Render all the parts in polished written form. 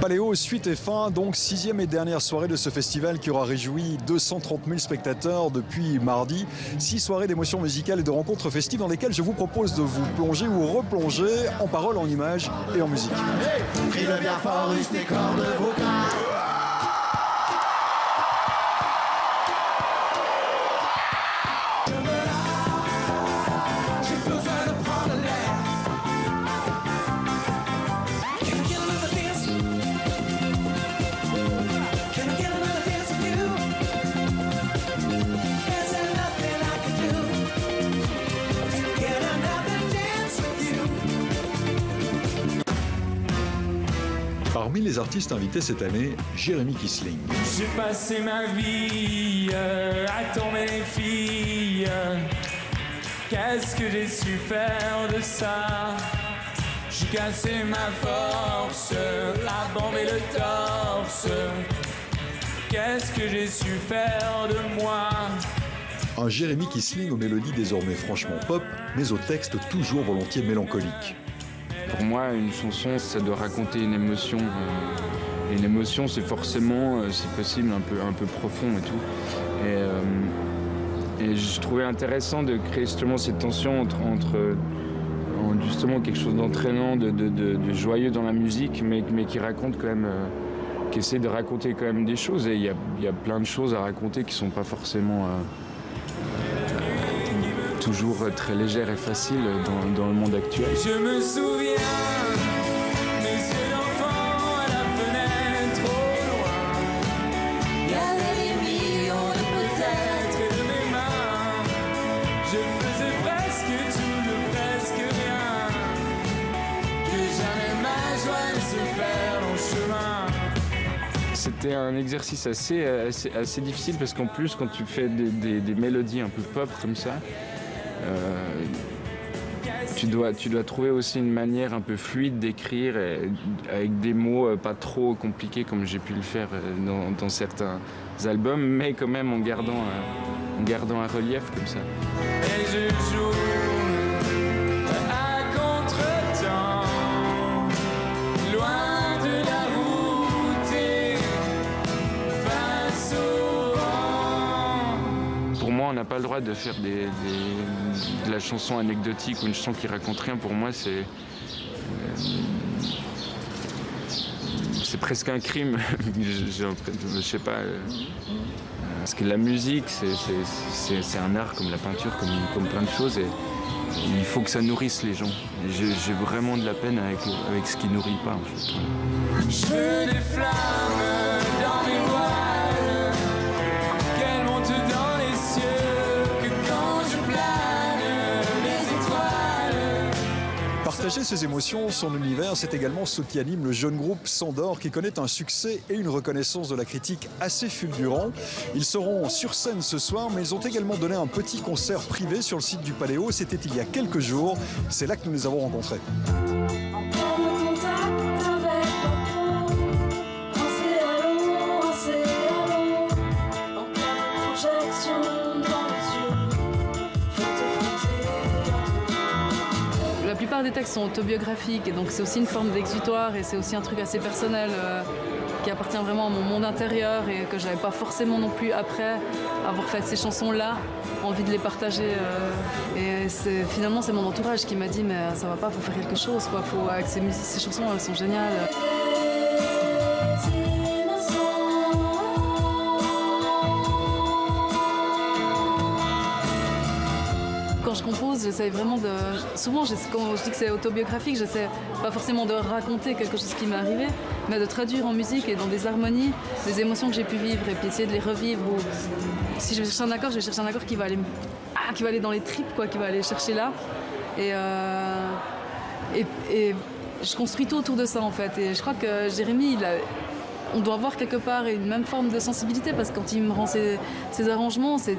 Paléo, suite et fin, donc 6e et dernière soirée de ce festival qui aura réjoui 230 000 spectateurs depuis mardi. 6 soirées d'émotions musicales et de rencontres festives dans lesquelles je vous propose de vous plonger ou replonger en paroles, en images et en musique. Crie-le bien fort, use tes cordes vocales. Parmi les artistes invités cette année, Jérémy Kissling. J'ai passé ma vie à tomber les filles. Qu'est-ce que j'ai su faire de ça? J'ai cassé ma force, la bombe et le torse. Qu'est-ce que j'ai su faire de moi? Un Jérémy Kissling aux mélodies désormais franchement pop, mais aux textes toujours volontiers mélancoliques. Pour moi, une chanson, ça doit raconter une émotion. Et l'émotion, c'est forcément, si possible, un peu profond et tout. Et je trouvais intéressant de créer justement cette tension entre justement quelque chose d'entraînant, de joyeux dans la musique, mais qui raconte quand même, qui essaie de raconter quand même des choses. Et il y a plein de choses à raconter qui sont pas forcément toujours très légères et faciles dans le monde actuel. Je me souviens, mes yeux d'enfant à la fenêtre au loin. Il y avait des millions de peut-être de mes mains. Je faisais presque tout le presque rien. Que jamais ma joie ne se perd en chemin. C'était un exercice assez difficile parce qu'en plus, quand tu fais des mélodies un peu pop comme ça, tu dois trouver aussi une manière un peu fluide d'écrire avec des mots pas trop compliqués comme j'ai pu le faire dans certains albums, mais quand même en gardant un relief comme ça. Et je joue à contre-temps, loin de la route et face au vent. Pour moi, on n'a pas le droit de faire de la chanson anecdotique ou une chanson qui raconte rien. Pour moi, c'est presque un crime. Je sais pas. Parce que la musique, c'est un art comme la peinture, comme plein de choses. Et il faut que ça nourrisse les gens. J'ai vraiment de la peine avec ce qui nourrit pas, en fait. Je veux des flammes dans mes voiles, qu'elles montent dans les cieux, que quand je plane, les étoiles. Partager ses émotions, son univers, c'est également ce qui anime le jeune groupe Sandor qui connaît un succès et une reconnaissance de la critique assez fulgurants. Ils seront sur scène ce soir, mais ils ont également donné un petit concert privé sur le site du Paléo. C'était il y a quelques jours. C'est là que nous les avons rencontrés. La plupart des textes sont autobiographiques et donc c'est aussi une forme d'exutoire et c'est aussi un truc assez personnel qui appartient vraiment à mon monde intérieur et que j'avais pas forcément non plus après avoir fait ces chansons-là, envie de les partager. Et finalement c'est mon entourage qui m'a dit mais ça va pas, faut faire quelque chose quoi, avec ces chansons elles sont géniales. Quand je compose, j'essaie vraiment de... Souvent, quand je dis que c'est autobiographique, j'essaie pas forcément de raconter quelque chose qui m'est arrivé, mais de traduire en musique et dans des harmonies, des émotions que j'ai pu vivre et puis essayer de les revivre. Ou... Si je vais chercher un accord, je vais chercher un accord qui va aller dans les tripes, quoi, qui va aller chercher là. Et je construis tout autour de ça, en fait. Et je crois que Jérémy, on doit avoir quelque part une même forme de sensibilité parce que quand il me rend ses arrangements, c'est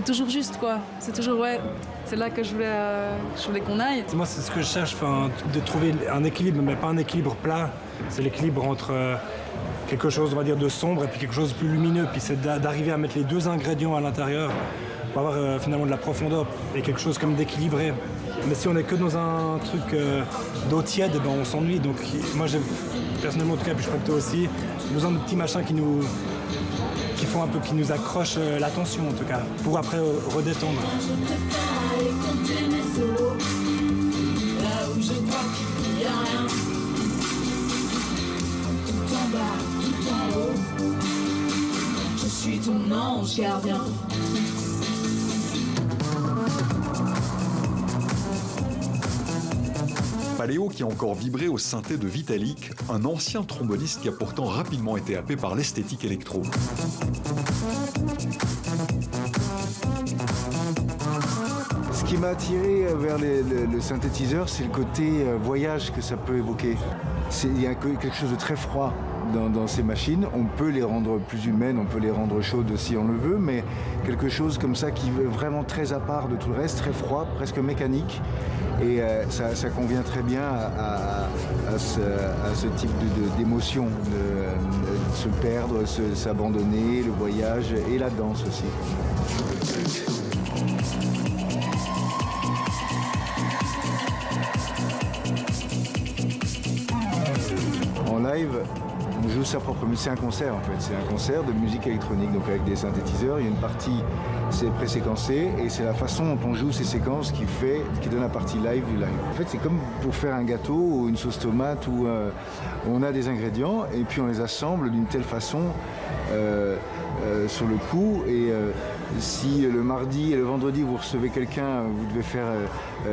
toujours juste, quoi. C'est toujours, ouais, c'est là que je voulais qu'on aille. Moi, c'est ce que je cherche, de trouver un équilibre, mais pas un équilibre plat. C'est l'équilibre entre quelque chose, on va dire, de sombre et puis quelque chose de plus lumineux. Puis c'est d'arriver à mettre les deux ingrédients à l'intérieur pour avoir finalement de la profondeur et quelque chose comme d'équilibré. Mais si on n'est que dans un truc d'eau tiède, ben on s'ennuie. Donc moi, personnellement, en tout cas, puis je crois que toi aussi, besoin de petits machins qui nous accrochent l'attention, en tout cas, pour après redétendre. Là où je crois qu'il n'y a rien. Tout en bas, tout en haut. Je suis ton ange gardien. Paléo qui a encore vibré au synthé de Vitalik, un ancien tromboniste qui a pourtant rapidement été happé par l'esthétique électro. Ce qui m'a attiré vers le synthétiseur, c'est le côté voyage que ça peut évoquer. Il y a quelque chose de très froid dans ces machines. On peut les rendre plus humaines, on peut les rendre chaudes si on le veut, mais quelque chose comme ça qui est vraiment très à part de tout le reste, très froid, presque mécanique. Et ça convient très bien à ce type d'émotion, de se perdre, s'abandonner, le voyage et la danse aussi. En live, on joue sa propre musique. C'est un concert en fait, c'est un concert de musique électronique, donc avec des synthétiseurs. Il y a une partie, c'est préséquencé, et c'est la façon dont on joue ces séquences qui donne la partie live du live. En fait, c'est comme pour faire un gâteau ou une sauce tomate où on a des ingrédients et puis on les assemble d'une telle façon sur le coup. Et si le mardi et le vendredi vous recevez quelqu'un, vous devez faire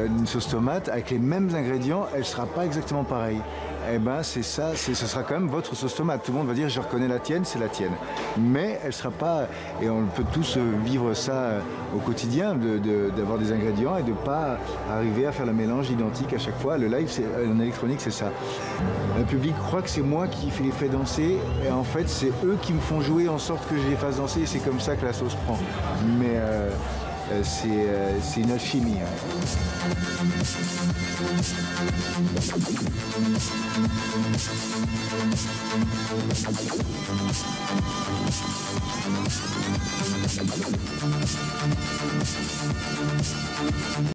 une sauce tomate avec les mêmes ingrédients, elle ne sera pas exactement pareille. Eh ben c'est ça, ce sera quand même votre sauce tomate. Tout le monde va dire je reconnais la tienne, c'est la tienne. Mais elle sera pas, et on peut tous vivre ça au quotidien, d'avoir des ingrédients et de pas arriver à faire le mélange identique à chaque fois. Le live, en électronique, c'est ça. Le public croit que c'est moi qui les fais danser, et en fait c'est eux qui me font jouer en sorte que je les fasse danser, et c'est comme ça que la sauce prend. Mais c'est une alchimie.